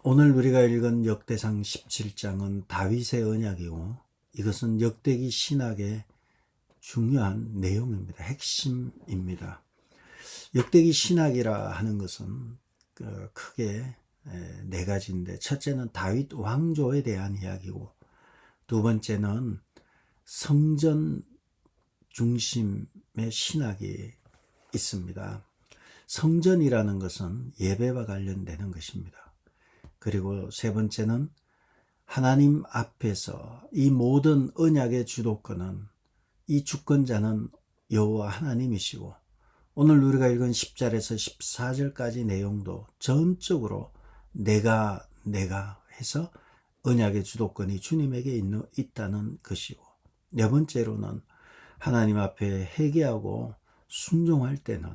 오늘 우리가 읽은 역대상 17장은 다윗의 언약이고 이것은 역대기 신학의 중요한 내용입니다. 핵심입니다. 역대기 신학이라 하는 것은 크게 네 가지인데, 첫째는 다윗 왕조에 대한 이야기고, 두 번째는 성전 중심의 신학이 있습니다. 성전이라는 것은 예배와 관련되는 것입니다. 그리고 세 번째는 하나님 앞에서 이 모든 언약의 주도권은, 이 주권자는 여호와 하나님이시고, 오늘 우리가 읽은 10절에서 14절까지 내용도 전적으로 내가 해서 언약의 주도권이 주님에게 있다는 것이고, 네 번째로는 하나님 앞에 회개하고 순종할 때는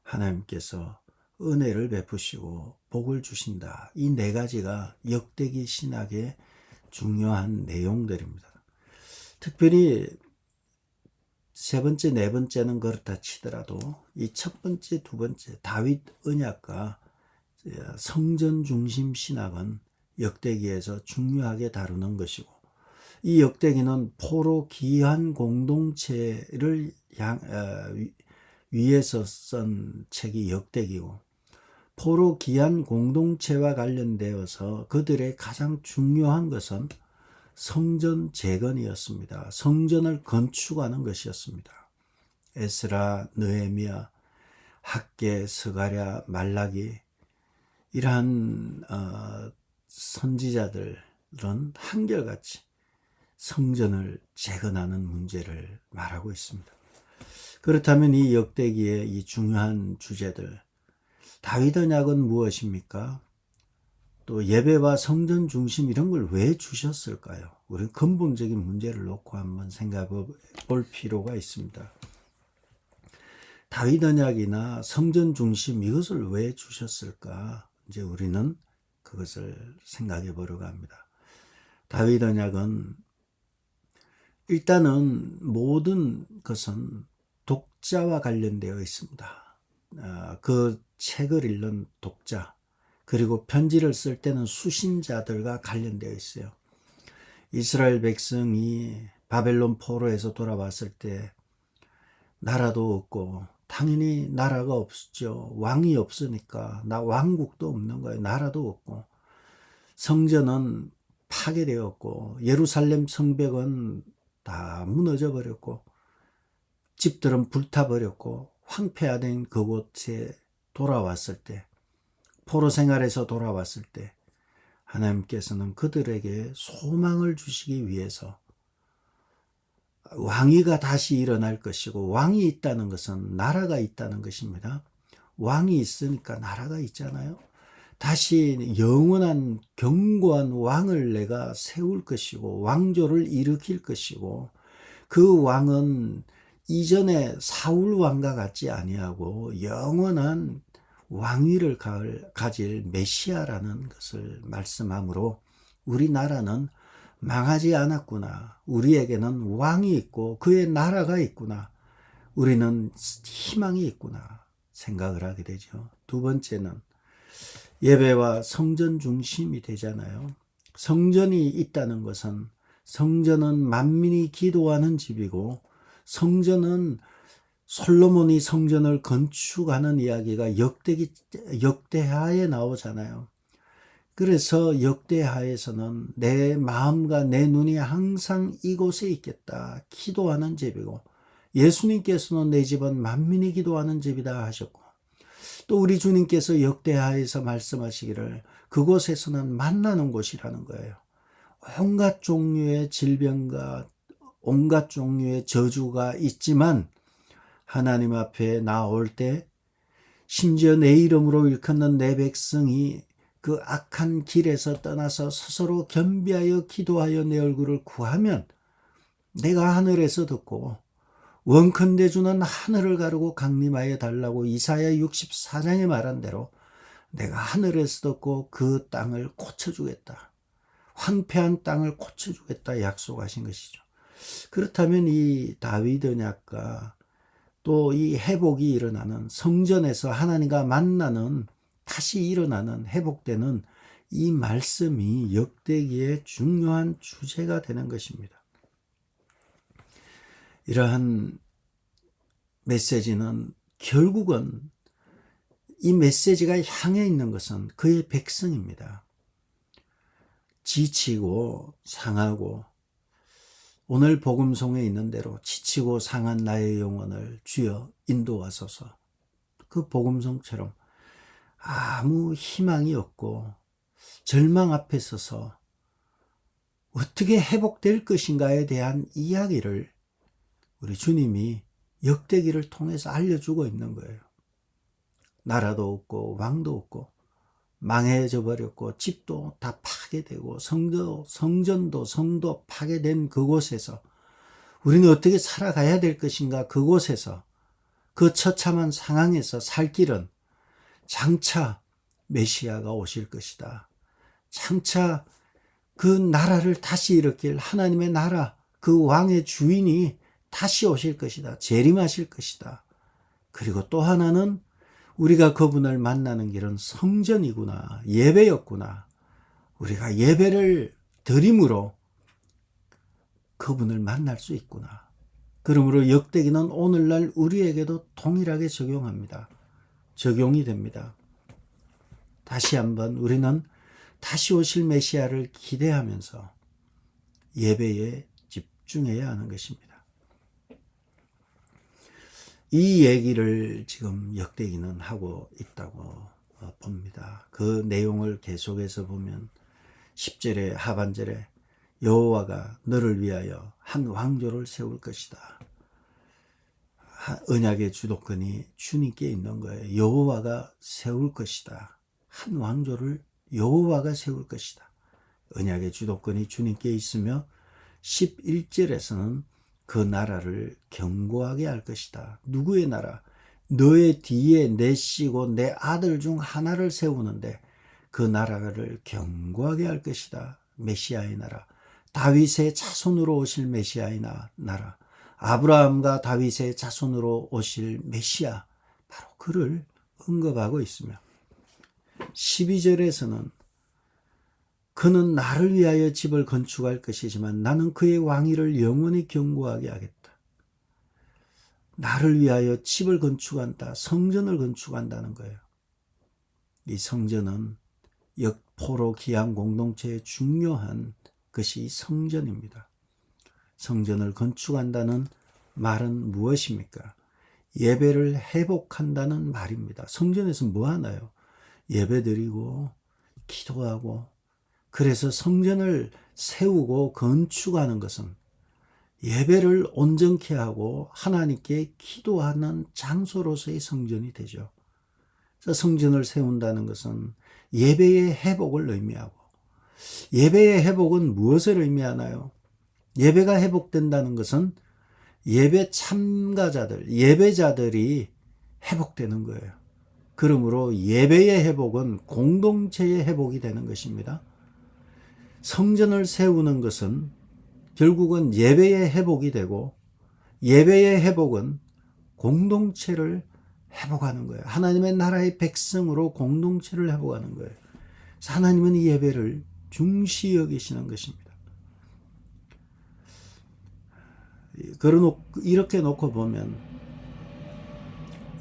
하나님께서 은혜를 베푸시고 복을 주신다. 이 네 가지가 역대기 신학의 중요한 내용들입니다. 특별히 세 번째, 네 번째는 그렇다 치더라도 이 첫 번째, 두 번째 다윗 언약과 성전 중심 신학은 역대기에서 중요하게 다루는 것이고, 이 역대기는 포로 귀한 공동체를 위해서 쓴 책이 역대기고, 포로 귀한 공동체와 관련되어서 그들의 가장 중요한 것은 성전 재건이었습니다. 성전을 건축하는 것이었습니다. 에스라, 느헤미야, 학개, 스가랴, 말라기, 이러한 선지자들은 한결같이 성전을 재건하는 문제를 말하고 있습니다. 그렇다면 이 역대기의 이 중요한 주제들, 다윗 언약은 무엇입니까? 또 예배와 성전 중심 이런 걸 왜 주셨을까요? 우리는 근본적인 문제를 놓고 한번 생각해 볼 필요가 있습니다. 다윗 언약이나 성전 중심 이것을 왜 주셨을까? 이제 우리는 그것을 생각해 보려고 합니다. 다윗 언약은 일단은 모든 것은 독자와 관련되어 있습니다. 그 책을 읽는 독자, 그리고 편지를 쓸 때는 수신자들과 관련되어 있어요. 이스라엘 백성이 바벨론 포로에서 돌아왔을 때 나라도 없고, 당연히 나라가 없죠. 왕이 없으니까 왕국도 없는 거예요. 나라도 없고, 성전은 파괴되었고, 예루살렘 성벽은 다 무너져 버렸고, 집들은 불타버렸고, 황폐화된 그곳에 돌아왔을 때, 포로 생활에서 돌아왔을 때 하나님께서는 그들에게 소망을 주시기 위해서 왕위가 다시 일어날 것이고, 왕이 있다는 것은 나라가 있다는 것입니다. 왕이 있으니까 나라가 있잖아요. 다시 영원한 견고한 왕을 내가 세울 것이고, 왕조를 일으킬 것이고, 그 왕은 이전에 사울 왕과 같지 아니하고 영원한 왕위를 가질 메시아라는 것을 말씀하므로, 우리나라는 망하지 않았구나. 우리에게는 왕이 있고 그의 나라가 있구나. 우리는 희망이 있구나 생각을 하게 되죠. 두 번째는 예배와 성전 중심이 되잖아요. 성전이 있다는 것은, 성전은 만민이 기도하는 집이고, 성전은 솔로몬이 성전을 건축하는 이야기가 역대하에 나오잖아요. 그래서 역대하에서는 내 마음과 내 눈이 항상 이곳에 있겠다, 기도하는 집이고, 예수님께서는 내 집은 만민이 기도하는 집이다 하셨고, 또 우리 주님께서 역대하에서 말씀하시기를 그곳에서는 만나는 곳이라는 거예요. 온갖 종류의 질병과 온갖 종류의 저주가 있지만 하나님 앞에 나올 때, 심지어 내 이름으로 일컫는 내 백성이 그 악한 길에서 떠나서 스스로 겸비하여 기도하여 내 얼굴을 구하면 내가 하늘에서 듣고, 원컨대 주는 하늘을 가르고 강림하여 달라고 이사야 64장에 말한 대로 내가 하늘에서 듣고 그 땅을 고쳐주겠다, 황폐한 땅을 고쳐주겠다 약속하신 것이죠. 그렇다면 이 다윗 언약과 또 이 회복이 일어나는, 성전에서 하나님과 만나는, 다시 일어나는, 회복되는 이 말씀이 역대기의 중요한 주제가 되는 것입니다. 이러한 메시지는 결국은 이 메시지가 향해 있는 것은 그의 백성입니다. 지치고 상하고 오늘 복음송에 있는 대로 지치고 상한 나의 영혼을 주여 인도하소서. 그 복음송처럼 아무 희망이 없고 절망 앞에 서서 어떻게 회복될 것인가에 대한 이야기를 우리 주님이 역대기를 통해서 알려주고 있는 거예요. 나라도 없고 왕도 없고 망해져 버렸고 집도 다 파괴되고 성전도 파괴된 그곳에서 우리는 어떻게 살아가야 될 것인가. 그곳에서 그 처참한 상황에서 살 길은 장차 메시아가 오실 것이다. 장차 그 나라를 다시 일으킬 하나님의 나라, 그 왕의 주인이 다시 오실 것이다. 재림하실 것이다. 그리고 또 하나는 우리가 그분을 만나는 길은 성전이구나, 예배였구나. 우리가 예배를 드림으로 그분을 만날 수 있구나. 그러므로 역대기는 오늘날 우리에게도 동일하게 적용이 됩니다. 다시 한번 우리는 다시 오실 메시아를 기대하면서 예배에 집중해야 하는 것입니다. 이 얘기를 지금 역대기는 하고 있다고 봅니다. 그 내용을 계속해서 보면 10절에 하반절에 여호와가 너를 위하여 한 왕조를 세울 것이다. 언약의 주도권이 주님께 있는 거예요. 여호와가 세울 것이다. 한 왕조를 여호와가 세울 것이다. 언약의 주도권이 주님께 있으며 11절에서는 그 나라를 견고하게 할 것이다. 누구의 나라? 너의 뒤에 내 씨고 내 아들 중 하나를 세우는데 그 나라를 견고하게 할 것이다. 메시아의 나라. 다윗의 자손으로 오실 메시아의 나라. 아브라함과 다윗의 자손으로 오실 메시아. 바로 그를 언급하고 있으며 12절에서는 그는 나를 위하여 집을 건축할 것이지만 나는 그의 왕위를 영원히 견고하게 하겠다. 나를 위하여 집을 건축한다. 성전을 건축한다는 거예요. 이 성전은 포로 기한 공동체의 중요한 것이 성전입니다. 성전을 건축한다는 말은 무엇입니까? 예배를 회복한다는 말입니다. 성전에서 뭐 하나요? 예배드리고 기도하고, 그래서 성전을 세우고 건축하는 것은 예배를 온전케 하고 하나님께 기도하는 장소로서의 성전이 되죠. 그래서 성전을 세운다는 것은 예배의 회복을 의미하고, 예배의 회복은 무엇을 의미하나요? 예배가 회복된다는 것은 예배 참가자들, 예배자들이 회복되는 거예요. 그러므로 예배의 회복은 공동체의 회복이 되는 것입니다. 성전을 세우는 것은 결국은 예배의 회복이 되고, 예배의 회복은 공동체를 회복하는 거예요. 하나님의 나라의 백성으로 공동체를 회복하는 거예요. 그래서 하나님은 이 예배를 중시 여기시는 것입니다. 이렇게 놓고 보면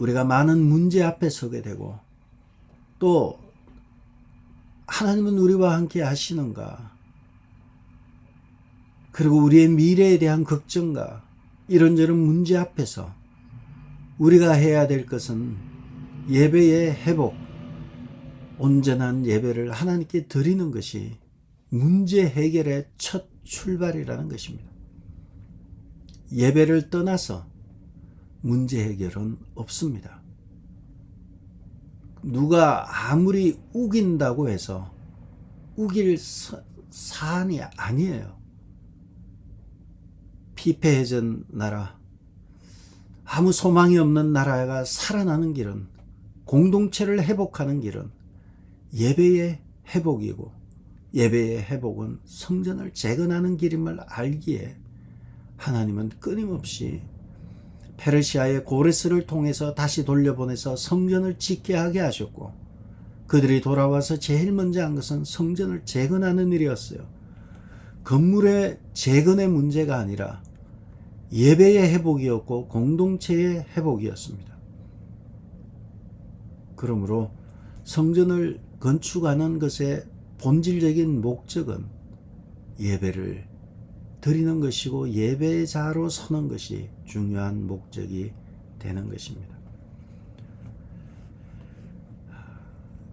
우리가 많은 문제 앞에 서게 되고, 또 하나님은 우리와 함께 하시는가, 그리고 우리의 미래에 대한 걱정과 이런저런 문제 앞에서 우리가 해야 될 것은 예배의 회복, 온전한 예배를 하나님께 드리는 것이 문제 해결의 첫 출발이라는 것입니다. 예배를 떠나서 문제 해결은 없습니다. 누가 아무리 우긴다고 해서 우길 사안이 아니에요. 피폐해진 나라, 아무 소망이 없는 나라가 살아나는 길은, 공동체를 회복하는 길은 예배의 회복이고, 예배의 회복은 성전을 재건하는 길임을 알기에 하나님은 끊임없이 페르시아의 고레스를 통해서 다시 돌려보내서 성전을 짓게 하게 하셨고, 그들이 돌아와서 제일 먼저 한 것은 성전을 재건하는 일이었어요. 건물의 재건의 문제가 아니라 예배의 회복이었고 공동체의 회복이었습니다. 그러므로 성전을 건축하는 것의 본질적인 목적은 예배를 드리는 것이고 예배자로 서는 것이 중요한 목적이 되는 것입니다.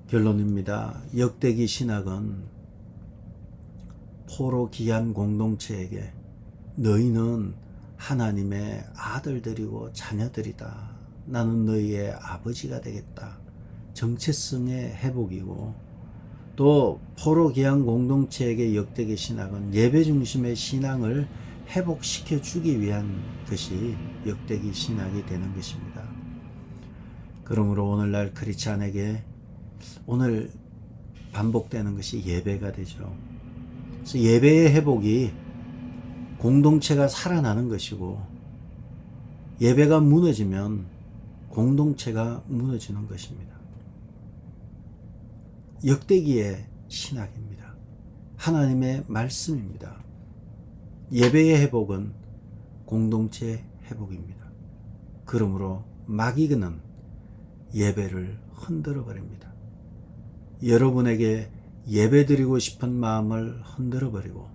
결론입니다. 역대기 신학은 포로 귀한 공동체에게 너희는 하나님의 아들들이고 자녀들이다. 나는 너희의 아버지가 되겠다. 정체성의 회복이고 또 포로 귀한 공동체에게 역대기 신학은 예배 중심의 신앙을 회복시켜 주기 위한 것이 역대기 신학이 되는 것입니다. 그러므로 오늘날 크리스찬에게 오늘 반복되는 것이 예배가 되죠. 그래서 예배의 회복이 공동체가 살아나는 것이고 예배가 무너지면 공동체가 무너지는 것입니다. 역대기의 신학입니다. 하나님의 말씀입니다. 예배의 회복은 공동체 회복입니다. 그러므로 마귀는 예배를 흔들어 버립니다. 여러분에게 예배드리고 싶은 마음을 흔들어 버리고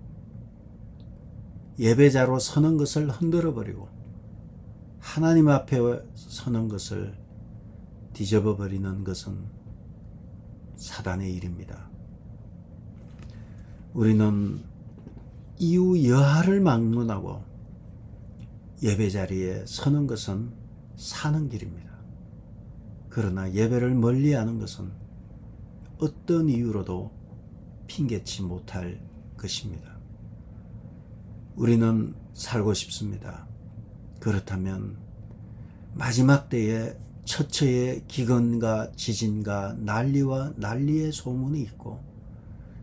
예배자로 서는 것을 흔들어 버리고 하나님 앞에 서는 것을 뒤집어 버리는 것은 사단의 일입니다. 우리는 이유 여하를 막론하고 예배 자리에 서는 것은 사는 길입니다. 그러나 예배를 멀리하는 것은 어떤 이유로도 핑계치 못할 것입니다. 우리는 살고 싶습니다. 그렇다면 마지막 때에 처처의 기근과 지진과 난리와 난리의 소문이 있고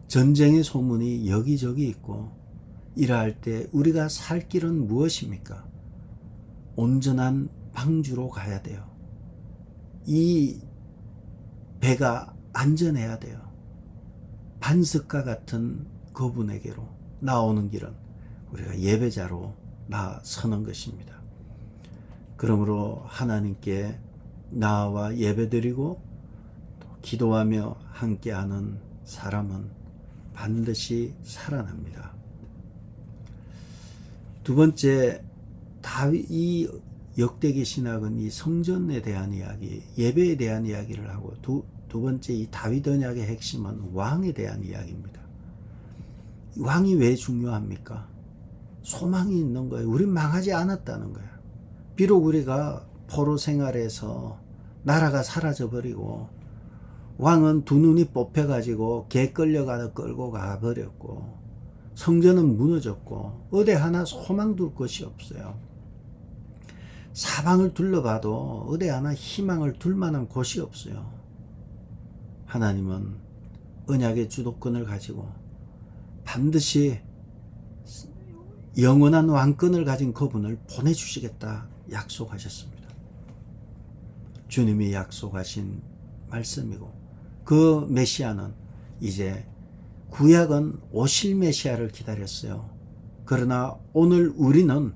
전쟁의 소문이 여기저기 있고 이러할 때 우리가 살 길은 무엇입니까? 온전한 방주로 가야 돼요. 이 배가 안전해야 돼요. 반석과 같은 그분에게로 나오는 길은 우리가 예배자로 나서는 것입니다. 그러므로 하나님께 나와 예배드리고 또 기도하며 함께하는 사람은 반드시 살아납니다. 두 번째, 이 역대기 신학은 이 성전에 대한 이야기, 예배에 대한 이야기를 하고 두 번째 이 다윗 언약의 핵심은 왕에 대한 이야기입니다. 왕이 왜 중요합니까? 소망이 있는 거예요. 우린 망하지 않았다는 거예요. 비록 우리가 포로 생활에서 나라가 사라져버리고 왕은 두 눈이 뽑혀가지고 개 끌려가다 끌고 가버렸고 성전은 무너졌고 어디 하나 소망 둘 것이 없어요. 사방을 둘러봐도 어디 하나 희망을 둘 만한 곳이 없어요. 하나님은 언약의 주도권을 가지고 반드시 영원한 왕권을 가진 그분을 보내주시겠다 약속하셨습니다. 주님이 약속하신 말씀이고 그 메시아는 이제 구약은 오실 메시아를 기다렸어요. 그러나 오늘 우리는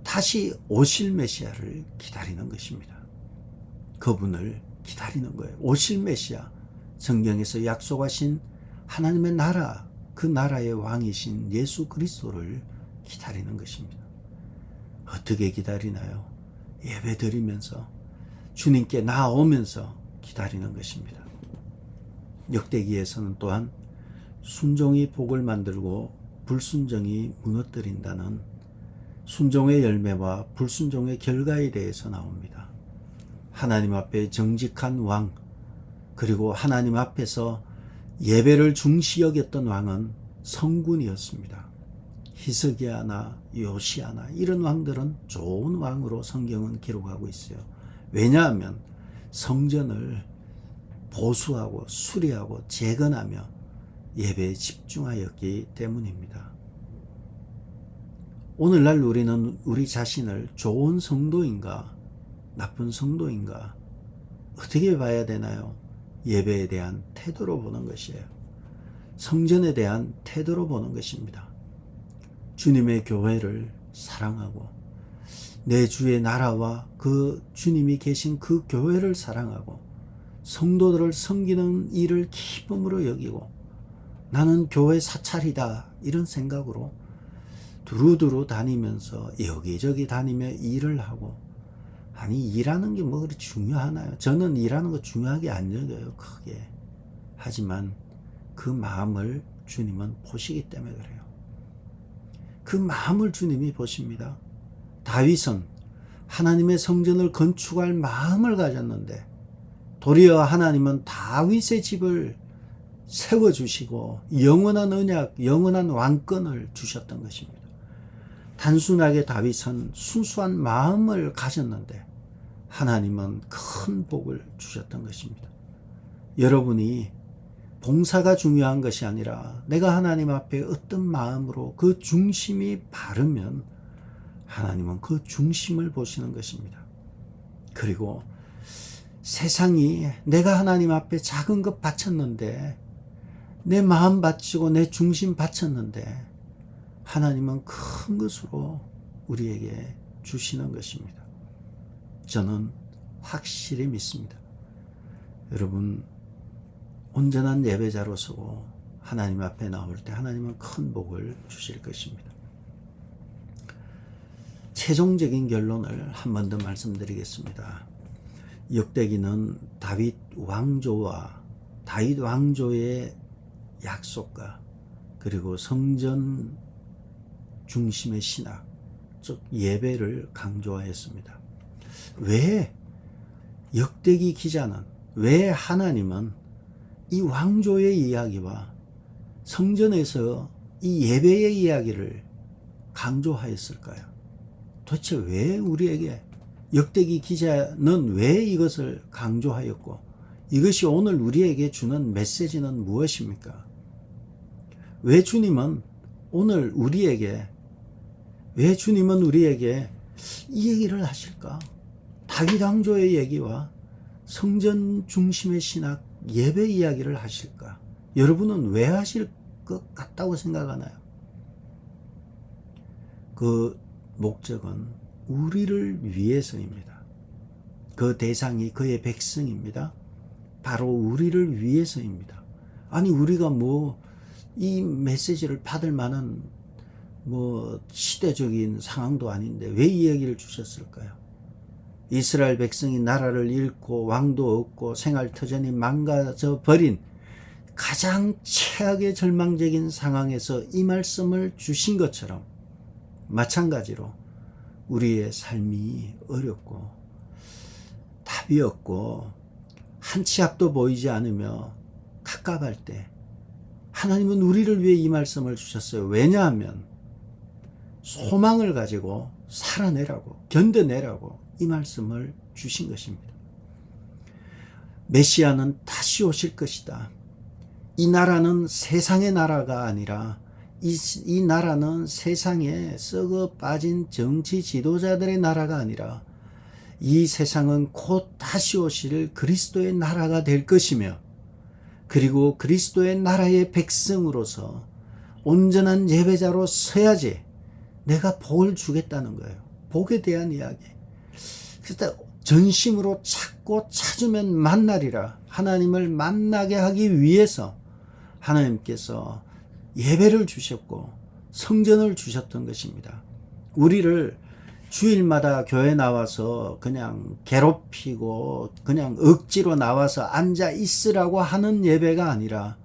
다시 오실 메시아를 기다리는 것입니다. 그분을 기다리는 거예요. 오실 메시아, 성경에서 약속하신 하나님의 나라, 그 나라의 왕이신 예수 그리스도를 기다리는 것입니다. 어떻게 기다리나요? 예배 드리면서 주님께 나오면서 기다리는 것입니다. 역대기에서는 또한 순종이 복을 만들고 불순종이 무너뜨린다는 순종의 열매와 불순종의 결과에 대해서 나옵니다. 하나님 앞에 정직한 왕, 그리고 하나님 앞에서 예배를 중시 여겼던 왕은 성군이었습니다. 히스기야나 요시야나 이런 왕들은 좋은 왕으로 성경은 기록하고 있어요. 왜냐하면 성전을 보수하고 수리하고 재건하며 예배에 집중하였기 때문입니다. 오늘날 우리는 우리 자신을 좋은 성도인가 나쁜 성도인가 어떻게 봐야 되나요? 예배에 대한 태도로 보는 것이에요. 성전에 대한 태도로 보는 것입니다. 주님의 교회를 사랑하고 내 주의 나라와 그 주님이 계신 그 교회를 사랑하고 성도들을 섬기는 일을 기쁨으로 여기고 나는 교회 사찰이다 이런 생각으로 두루두루 다니면서 여기저기 다니며 일을 하고, 아니 일하는 게 뭐 그리 중요하나요? 저는 일하는 거 중요하게 안 여겨요, 크게. 하지만 그 마음을 주님은 보시기 때문에 그래요. 그 마음을 주님이 보십니다. 다윗은 하나님의 성전을 건축할 마음을 가졌는데 도리어 하나님은 다윗의 집을 세워주시고 영원한 언약, 영원한 왕권을 주셨던 것입니다. 단순하게 다윗은 순수한 마음을 가졌는데 하나님은 큰 복을 주셨던 것입니다. 여러분이 봉사가 중요한 것이 아니라 내가 하나님 앞에 어떤 마음으로 그 중심이 바르면 하나님은 그 중심을 보시는 것입니다. 그리고 세상이 내가 하나님 앞에 작은 것 바쳤는데, 내 마음 바치고 내 중심 바쳤는데 하나님은 큰 것으로 우리에게 주시는 것입니다. 저는 확실히 믿습니다. 여러분, 온전한 예배자로 서고 하나님 앞에 나올 때 하나님은 큰 복을 주실 것입니다. 최종적인 결론을 한 번 더 말씀드리겠습니다. 역대기는 다윗 왕조의 약속과 그리고 성전 중심의 신학, 즉 예배를 강조하였습니다. 왜 역대기 기자는, 왜 하나님은 이 왕조의 이야기와 성전에서 이 예배의 이야기를 강조하였을까요? 도대체 왜 우리에게, 역대기 기자는 왜 이것을 강조하였고 이것이 오늘 우리에게 주는 메시지는 무엇입니까? 왜 주님은 우리에게 이 얘기를 하실까? 다윗 왕조의 얘기와 성전 중심의 신학, 예배 이야기를 하실까? 여러분은 왜 하실 것 같다고 생각하나요? 그 목적은 우리를 위해서입니다. 그 대상이 그의 백성입니다. 바로 우리를 위해서입니다. 아니 우리가 이 메시지를 받을 만한 시대적인 상황도 아닌데 왜 이 얘기를 주셨을까요? 이스라엘 백성이 나라를 잃고 왕도 없고 생활터전이 망가져 버린 가장 최악의 절망적인 상황에서 이 말씀을 주신 것처럼 마찬가지로 우리의 삶이 어렵고 답이 없고 한 치 앞도 보이지 않으며 갑갑할 때 하나님은 우리를 위해 이 말씀을 주셨어요. 왜냐하면 소망을 가지고 살아내라고, 견뎌내라고 이 말씀을 주신 것입니다. 메시아는 다시 오실 것이다. 이 나라는 세상의 나라가 아니라 이 나라는 세상에 썩어 빠진 정치 지도자들의 나라가 아니라 이 세상은 곧 다시 오실 그리스도의 나라가 될 것이며, 그리고 그리스도의 나라의 백성으로서 온전한 예배자로 서야지 내가 복을 주겠다는 거예요. 복에 대한 이야기. 그래서 전심으로 찾고 찾으면 만나리라. 하나님을 만나게 하기 위해서 하나님께서 예배를 주셨고 성전을 주셨던 것입니다. 우리를 주일마다 교회 나와서 그냥 괴롭히고 그냥 억지로 나와서 앉아 있으라고 하는 예배가 아니라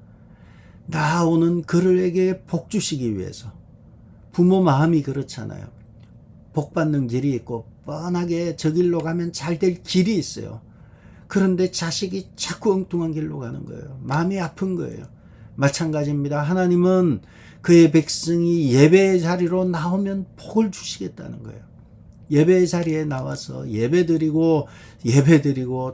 나오는 그들에게 복 주시기 위해서. 부모 마음이 그렇잖아요. 복 받는 길이 있고 뻔하게 저 길로 가면 잘 될 길이 있어요. 그런데 자식이 자꾸 엉뚱한 길로 가는 거예요. 마음이 아픈 거예요. 마찬가지입니다. 하나님은 그의 백성이 예배의 자리로 나오면 복을 주시겠다는 거예요. 예배의 자리에 나와서 예배드리고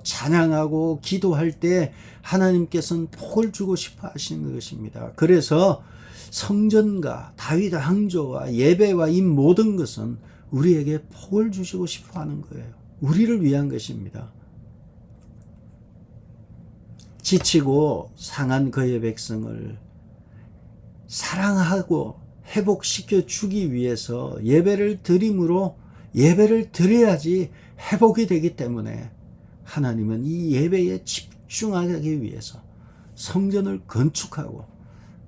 찬양하고 기도할 때 하나님께서는 복을 주고 싶어 하시는 것입니다. 그래서 성전과 다윗 왕조와 예배와 이 모든 것은 우리에게 복을 주시고 싶어 하는 거예요. 우리를 위한 것입니다. 지치고 상한 그의 백성을 사랑하고 회복시켜 주기 위해서 예배를 드림으로 예배를 드려야지 회복이 되기 때문에 하나님은 이 예배에 집중하기 위해서 성전을 건축하고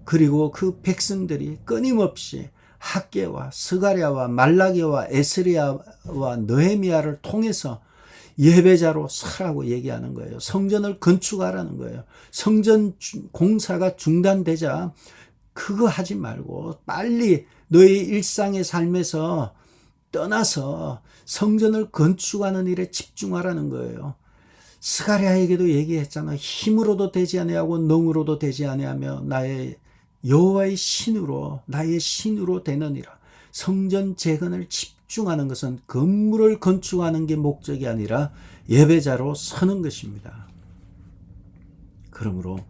그리고 그 백성들이 끊임없이 학개와 스가랴와 말라기와 에스리야와 느헤미야를 통해서 예배자로 서라고 얘기하는 거예요. 성전을 건축하라는 거예요. 성전 공사가 중단되자 그거 하지 말고 빨리 너의 일상의 삶에서 떠나서 성전을 건축하는 일에 집중하라는 거예요. 스가랴에게도 얘기했잖아. 힘으로도 되지 아니하고 능으로도 되지 아니하며 나의 여호와의 신으로 나의 신으로 되느니라. 성전 재건을 집중하는 것은 건물을 건축하는 게 목적이 아니라 예배자로 서는 것입니다. 그러므로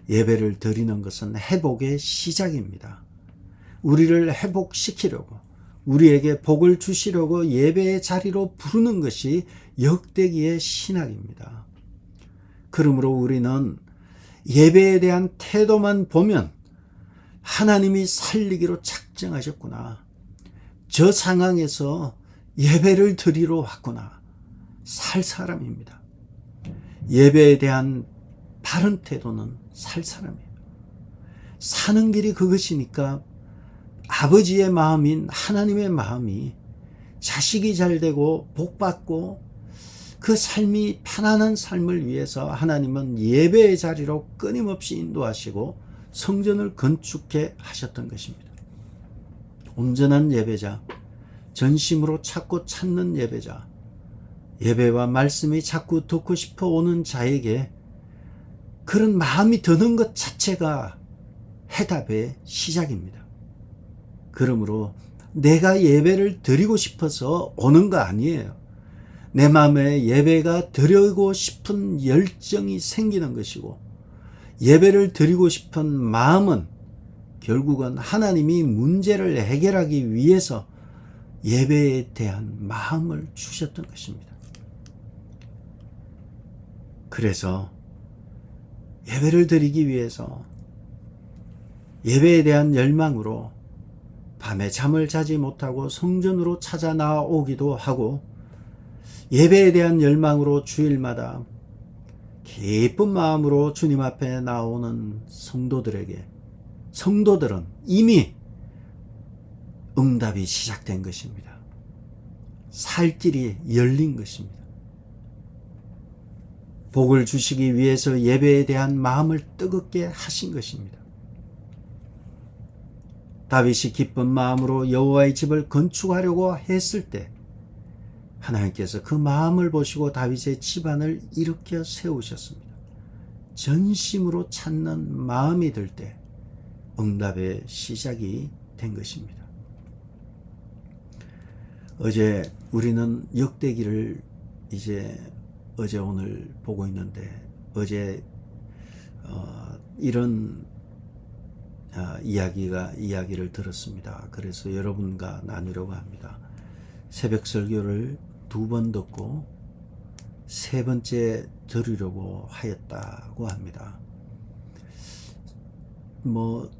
예배를 드리는 것은 회복의 시작입니다. 우리를 회복시키려고 우리에게 복을 주시려고 예배의 자리로 부르는 것이 역대기의 신학입니다. 그러므로 우리는 예배에 대한 태도만 보면 하나님이 살리기로 작정하셨구나. 저 상황에서 예배를 드리러 왔구나. 살 사람입니다. 예배에 대한 바른 태도는 살 사람이에요. 사는 길이 그것이니까 아버지의 마음인 하나님의 마음이 자식이 잘되고 복받고 그 삶이 편안한 삶을 위해서 하나님은 예배의 자리로 끊임없이 인도하시고 성전을 건축해 하셨던 것입니다. 온전한 예배자, 전심으로 찾고 찾는 예배자, 예배와 말씀이 자꾸 듣고 싶어 오는 자에게 그런 마음이 드는 것 자체가 해답의 시작입니다. 그러므로 내가 예배를 드리고 싶어서 오는 거 아니에요. 내 마음에 예배가 드리고 싶은 열정이 생기는 것이고 예배를 드리고 싶은 마음은 결국은 하나님이 문제를 해결하기 위해서 예배에 대한 마음을 주셨던 것입니다. 그래서 예배를 드리기 위해서 예배에 대한 열망으로 밤에 잠을 자지 못하고 성전으로 찾아 나오기도 하고 예배에 대한 열망으로 주일마다 기쁜 마음으로 주님 앞에 나오는 성도들은 이미 응답이 시작된 것입니다. 살 길이 열린 것입니다. 복을 주시기 위해서 예배에 대한 마음을 뜨겁게 하신 것입니다. 다윗이 기쁜 마음으로 여호와의 집을 건축하려고 했을 때 하나님께서 그 마음을 보시고 다윗의 집안을 일으켜 세우셨습니다. 전심으로 찾는 마음이 들 때 응답의 시작이 된 것입니다. 어제 우리는 역대기를 어제 오늘 보고 있는데 어제 이런 이야기를 들었습니다. 그래서 여러분과 나누려고 합니다. 새벽 설교를 2번 듣고 세 번째 들으려고 하였다고 합니다.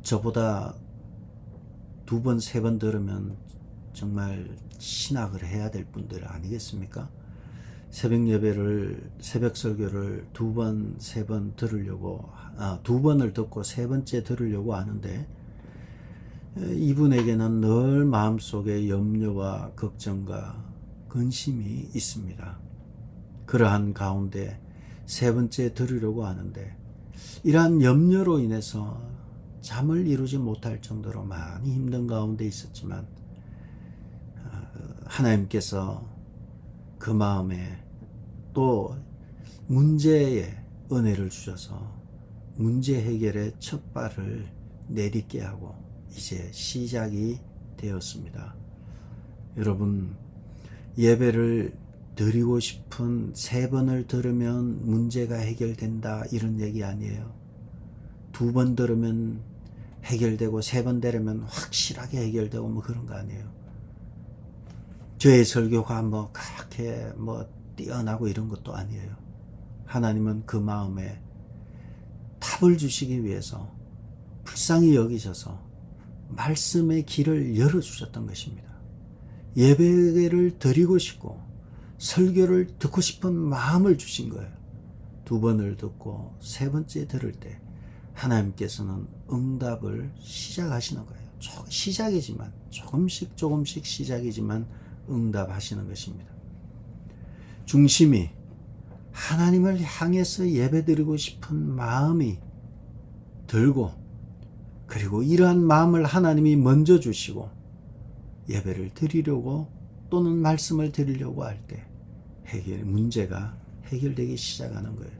저보다 2번, 3번 들으면 정말 신학을 해야 될 분들 아니겠습니까? 새벽 설교를 2번, 3번 들으려고, 2번을 듣고 세 번째 들으려고 하는데, 이분에게는 늘 마음속에 염려와 걱정과 근심이 있습니다. 그러한 가운데 세 번째 들으려고 하는데, 이러한 염려로 인해서 잠을 이루지 못할 정도로 많이 힘든 가운데 있었지만, 하나님께서 그 마음에 또 문제에 은혜를 주셔서 문제 해결의 첫 발을 내딛게 하고 이제 시작이 되었습니다. 여러분, 예배를 드리고 싶은 3번을 들으면 문제가 해결된다 이런 얘기 아니에요. 2번 들으면 해결되고 3번 들으면 확실하게 해결되고 그런 거 아니에요. 저의 설교가 그렇게 뛰어나고 이런 것도 아니에요. 하나님은 그 마음에 답을 주시기 위해서 불쌍히 여기셔서 말씀의 길을 열어주셨던 것입니다. 예배를 드리고 싶고 설교를 듣고 싶은 마음을 주신 거예요. 두 번을 듣고 세 번째 들을 때 하나님께서는 응답을 시작하시는 거예요. 시작이지만 조금씩 시작이지만 응답하시는 것입니다. 중심이 하나님을 향해서 예배드리고 싶은 마음이 들고, 그리고 이러한 마음을 하나님이 먼저 주시고 예배를 드리려고 또는 말씀을 드리려고 할 때 문제가 해결되기 시작하는 거예요.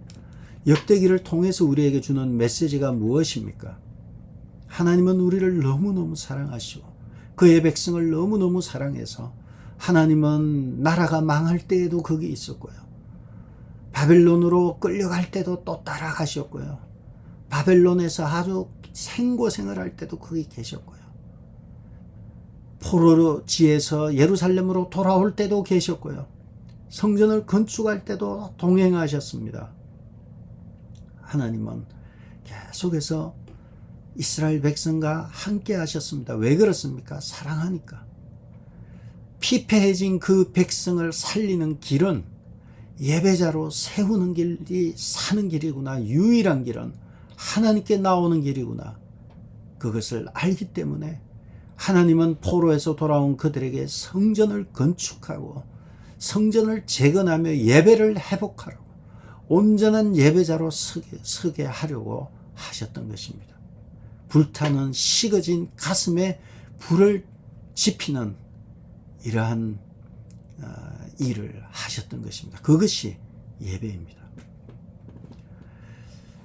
역대기를 통해서 우리에게 주는 메시지가 무엇입니까? 하나님은 우리를 너무너무 사랑하시고 그의 백성을 너무너무 사랑해서 하나님은 나라가 망할 때에도 거기 있었고요. 바벨론으로 끌려갈 때도 또 따라가셨고요. 바벨론에서 아주 생고생을 할 때도 거기 계셨고요. 포로지에서 예루살렘으로 돌아올 때도 계셨고요. 성전을 건축할 때도 동행하셨습니다. 하나님은 계속해서 이스라엘 백성과 함께 하셨습니다. 왜 그렇습니까? 사랑하니까. 피폐해진 그 백성을 살리는 길은 예배자로 세우는 길이 사는 길이구나. 유일한 길은 하나님께 나오는 길이구나. 그것을 알기 때문에 하나님은 포로에서 돌아온 그들에게 성전을 건축하고 성전을 재건하며 예배를 회복하라고 온전한 예배자로 서게 하려고 하셨던 것입니다. 불타는 식어진 가슴에 불을 지피는 이러한 일을 하셨던 것입니다. 그것이 예배입니다.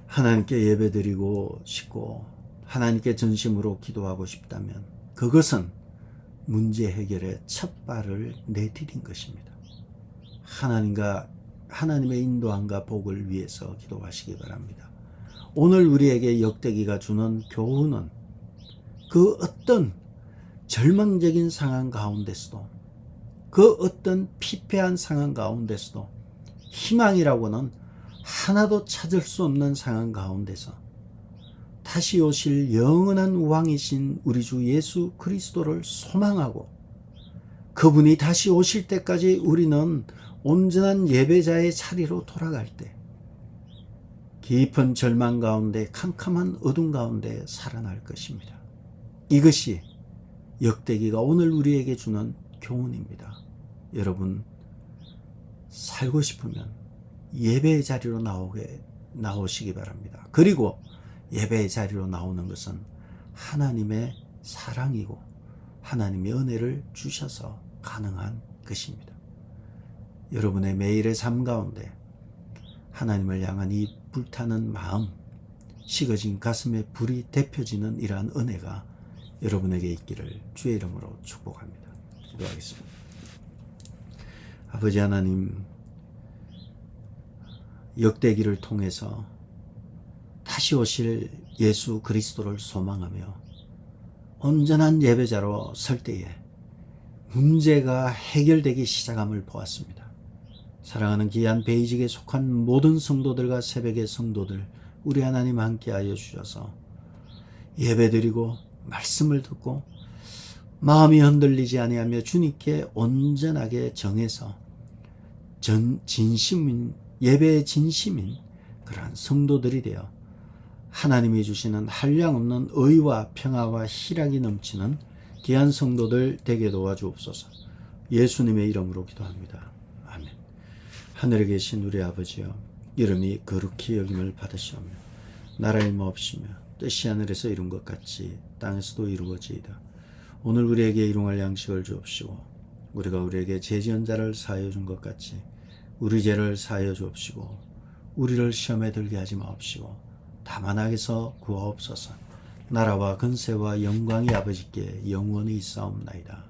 하나님께 예배드리고 싶고 하나님께 전심으로 기도하고 싶다면 그것은 문제 해결의 첫 발을 내디딘 것입니다. 하나님의 인도함과 복을 위해서 기도하시기 바랍니다. 오늘 우리에게 역대기가 주는 교훈은 그 어떤 절망적인 상황 가운데서도 그 어떤 피폐한 상황 가운데서도 희망이라고는 하나도 찾을 수 없는 상황 가운데서 다시 오실 영원한 왕이신 우리 주 예수 그리스도를 소망하고 그분이 다시 오실 때까지 우리는 온전한 예배자의 자리로 돌아갈 때 깊은 절망 가운데 캄캄한 어둠 가운데 살아날 것입니다. 이것이 역대기가 오늘 우리에게 주는 교훈입니다. 여러분 살고 싶으면 예배의 자리로 나오시기 바랍니다. 그리고 예배의 자리로 나오는 것은 하나님의 사랑이고 하나님의 은혜를 주셔서 가능한 것입니다. 여러분의 매일의 삶 가운데 하나님을 향한 이 불타는 마음, 식어진 가슴에 불이 데펴지는 이러한 은혜가 여러분에게 있기를 주의 이름으로 축복합니다. 기도하겠습니다. 아버지 하나님, 역대기를 통해서 다시 오실 예수 그리스도를 소망하며 온전한 예배자로 설 때에 문제가 해결되기 시작함을 보았습니다. 사랑하는 귀한 베이직에 속한 모든 성도들과 새벽의 성도들, 우리 하나님 함께하여 주셔서 예배드리고 말씀을 듣고 마음이 흔들리지 아니하며 주님께 온전하게 정해서 진심인 예배의 진심인 그러한 성도들이 되어 하나님이 주시는 한량없는 의와 평화와 희락이 넘치는 귀한 성도들 되게 도와주옵소서. 예수님의 이름으로 기도합니다. 아멘. 하늘에 계신 우리 아버지여, 이름이 거룩히 여김을 받으시오며 나라의 몹시며 뜻이 하늘에서 이룬 것 같이 땅에서도 이루어지이다. 오늘 우리에게 일용할 양식을 주옵시고 우리가 우리에게 죄지은 자를 사하여 준 것 같이 우리 죄를 사하여 주옵시고 우리를 시험에 들게 하지 마옵시고 다만 악에서 구하옵소서. 나라와 근세와 영광이 아버지께 영원히 있사옵나이다.